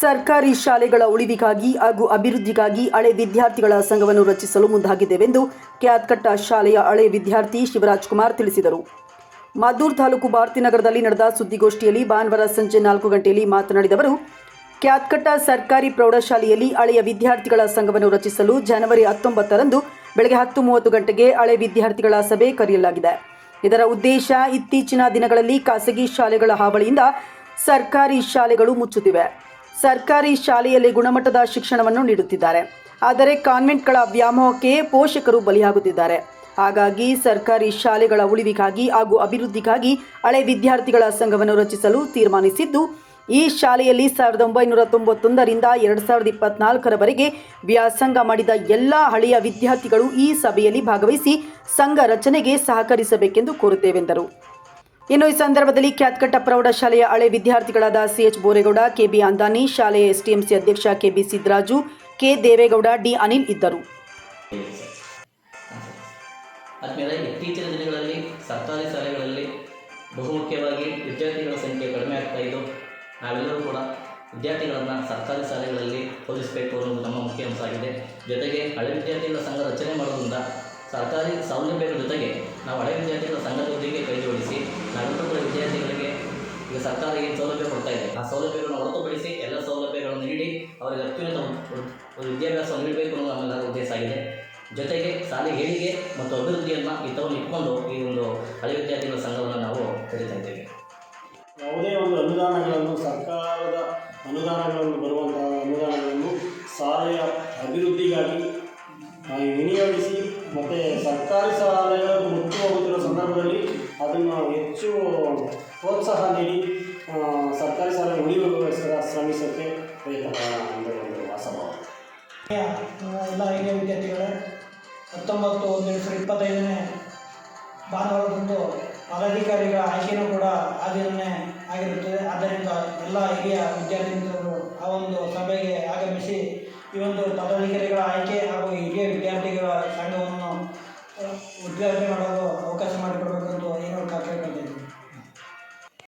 ಸರ್ಕಾರಿ ಶಾಲೆಗಳ ಉಳಿವಿಗಾಗಿ ಹಾಗೂ ಅಭಿವೃದ್ಧಿಗಾಗಿ ಹಳೆ ವಿದ್ಯಾರ್ಥಿಗಳ ಸಂಘವನ್ನು ರಚಿಸಲು ಮುಂದಾಗಿದ್ದೇವೆಂದು ಕ್ಯಾತ್ಕಟ್ಟ ಶಾಲೆಯ ಹಳೆ ವಿದ್ಯಾರ್ಥಿ ಶಿವರಾಜ್ ಕುಮಾರ್ ತಿಳಿಸಿದರು. ಮದ್ದೂರು ತಾಲೂಕು ಭಾರತೀನಗರದಲ್ಲಿ ನಡೆದ ಸುದ್ದಿಗೋಷ್ಠಿಯಲ್ಲಿ ಭಾನುವಾರ ಸಂಜೆ 4 ಗಂಟೆಯಲ್ಲಿ ಮಾತನಾಡಿದ ಅವರು, ಕ್ಯಾತ್ಕಟ್ಟ ಸರ್ಕಾರಿ ಪ್ರೌಢಶಾಲೆಯಲ್ಲಿ ಹಳೆಯ ವಿದ್ಯಾರ್ಥಿಗಳ ಸಂಘವನ್ನು ರಚಿಸಲು ಜನವರಿ 19ರಂದು ಬೆಳಗ್ಗೆ 10:30 ಗಂಟೆಗೆ ಹಳೆ ವಿದ್ಯಾರ್ಥಿಗಳ ಸಭೆ ಕರೆಯಲಾಗಿದೆ. ಇದರ ಉದ್ದೇಶ, ಇತ್ತೀಚಿನ ದಿನಗಳಲ್ಲಿ ಖಾಸಗಿ ಶಾಲೆಗಳ ಹಾವಳಿಯಿಂದ ಸರ್ಕಾರಿ ಶಾಲೆಗಳು ಮುಚ್ಚುತ್ತಿವೆ. ಸರ್ಕಾರಿ ಶಾಲೆಯಲ್ಲಿ ಗುಣಮಟ್ಟದ ಶಿಕ್ಷಣವನ್ನು ನೀಡುತ್ತಿದ್ದಾರೆ, ಆದರೆ ಕಾನ್ವೆಂಟ್ಗಳ ವ್ಯಾಮೋಹಕ್ಕೆ ಪೋಷಕರು ಬಲಿಯಾಗುತ್ತಿದ್ದಾರೆ. ಹಾಗಾಗಿ ಸರ್ಕಾರಿ ಶಾಲೆಗಳ ಉಳಿವಿಗಾಗಿ ಹಾಗೂ ಅಭಿವೃದ್ಧಿಗಾಗಿ ಹಳೆ ವಿದ್ಯಾರ್ಥಿಗಳ ಸಂಘವನ್ನು ರಚಿಸಲು ತೀರ್ಮಾನಿಸಿದ್ದು, ಈ ಶಾಲೆಯಲ್ಲಿ 1991ರಿಂದ 2024ರವರೆಗೆ ವ್ಯಾಸಂಗ ಮಾಡಿದ ಎಲ್ಲ ಹಳೆಯ ವಿದ್ಯಾರ್ಥಿಗಳು ಈ ಸಭೆಯಲ್ಲಿ ಭಾಗವಹಿಸಿ ಸಂಘ ರಚನೆಗೆ ಸಹಕರಿಸಬೇಕೆಂದು ಕೋರುತ್ತೇವೆಂದರು. ಇನ್ನು ಈ ಸಂದರ್ಭದಲ್ಲಿ ಕ್ಯಾತ್ಕಟ್ಟ ಪ್ರೌಢಶಾಲೆಯ ಹಳೆ ವಿದ್ಯಾರ್ಥಿಗಳಾದ CH ಬೋರೇಗೌಡ, KB ಅಂದಾನಿ, ಶಾಲೆಯ STMC ಅಧ್ಯಕ್ಷ KB Siddaraju, K Deve Gowda, D Anil ಇದ್ದರು. ಆದ್ಮೇಲೆ ಇತ್ತೀಚಿನ ದಿನಗಳಲ್ಲಿ ಸರ್ಕಾರಿ ಶಾಲೆಗಳಲ್ಲಿ ಬಹುಮುಖ್ಯವಾಗಿ ವಿದ್ಯಾರ್ಥಿಗಳ ಸಂಖ್ಯೆ ಕಡಿಮೆ ಆಗ್ತಾ ಇದ್ದು, ನಾವೆಲ್ಲರೂ ಕೂಡ ವಿದ್ಯಾರ್ಥಿಗಳನ್ನು ಸರ್ಕಾರಿ ಶಾಲೆಗಳಲ್ಲಿ ಓದಿಸಬೇಕು ಅನ್ನೋದು ನಮ್ಮ ಮುಖ್ಯ ಅಂಶ ಆಗಿದೆ. ಜೊತೆಗೆ ಹಳೆ ವಿದ್ಯಾರ್ಥಿಗಳ ಸಂಘ ರಚನೆ ಮಾಡೋದ್ರಿಂದ ಸರ್ಕಾರಿ ಸೌಲಭ್ಯಗಳ ಜೊತೆಗೆ ನಾವು ಹಳೆ ವಿದ್ಯಾರ್ಥಿಗಳ ಸಂಘದೊಂದಿಗೆ ಕೈ ಜೋಡಿಸಿ ನಾವೆಲ್ಲರೂ ಕೂಡ ವಿದ್ಯಾರ್ಥಿಗಳಿಗೆ ಈಗ ಸರ್ಕಾರ ಏನು ಸೌಲಭ್ಯ ಕೊಡ್ತಾ ಇದೆ, ಆ ಸೌಲಭ್ಯಗಳನ್ನು ಹೊರತುಪಡಿಸಿ ಎಲ್ಲ ಸೌಲಭ್ಯಗಳನ್ನು ನೀಡಿ ಅವರಿಗೆ ಅತ್ಯುನ್ನತ ವಿದ್ಯಾಭ್ಯಾಸವನ್ನು ನೀಡಬೇಕು ಅನ್ನೋದು ನಮ್ಮೆಲ್ಲರ ಉದ್ದೇಶ ಆಗಿದೆ. ಜೊತೆಗೆ ಶಾಲೆ ಏಳಿಗೆ ಮತ್ತು ಅಭಿವೃದ್ಧಿಯನ್ನು ಹಿತವನ್ನು ಇಟ್ಕೊಂಡು ಈ ಒಂದು ಹಳೆ ವಿದ್ಯಾರ್ಥಿಗಳ ಸಂಘವನ್ನು ನಾವು ಕರೀತಾ ಇದ್ದೇವೆ. ಯಾವುದೇ ಒಂದು ಅನುದಾನಗಳನ್ನು ಸರ್ಕಾರದ ಅನುದಾನಗಳನ್ನು ಬರುವಂತಹ ಅನುದಾನಗಳನ್ನು ಶಾಲೆಯ ಅಭಿವೃದ್ಧಿಗಾಗಿ ವಿನಿಯೋಗಿಸಿ ಮತ್ತು ಸರ್ಕಾರಿ ಶಾಲೆಗಳು ಮುಚ್ಚಿ ಹೋಗುತ್ತಿರುವ ಸಂದರ್ಭದಲ್ಲಿ ಅದನ್ನು ಹೆಚ್ಚು ಪ್ರೋತ್ಸಾಹ ನೀಡಿ ಸರ್ಕಾರಿ ಶಾಲೆ ಉಳಿವಿಗೋಸ್ಕರ ಶ್ರಮಿಸೋಕ್ಕೆ ಪ್ರಯತ್ನ ಅಂದರೆ ಒಂದು ವಾಸಭಾವ. ಎಲ್ಲ ಹಿರಿಯ ವಿದ್ಯಾರ್ಥಿಗಳೇ, 19/1/2025 ಭಾನುವಾರದಂದು ಪದಾಧಿಕಾರಿಗಳ ಆಯ್ಕೆಯೂ ಕೂಡ ಆ ದಿನವೇ ಆಗಿರುತ್ತದೆ. ಆದ್ದರಿಂದ ಎಲ್ಲ ಹಿರಿಯ ವಿದ್ಯಾರ್ಥಿಗಳು ಆ ಒಂದು ಸಭೆಗೆ ಆಗಮಿಸಿ ಈ ಒಂದು ಪದಾಧಿಕಾರಿಗಳ ಆಯ್ಕೆ ಹಾಗೂ ಹಿರಿಯ ವಿದ್ಯಾರ್ಥಿಗಳ ಸಂಘವನ್ನು ಉದ್ಘಾಟನೆ ಮಾಡಲು ಅವಕಾಶ ಮಾಡಿಕೊಡಬೇಕು.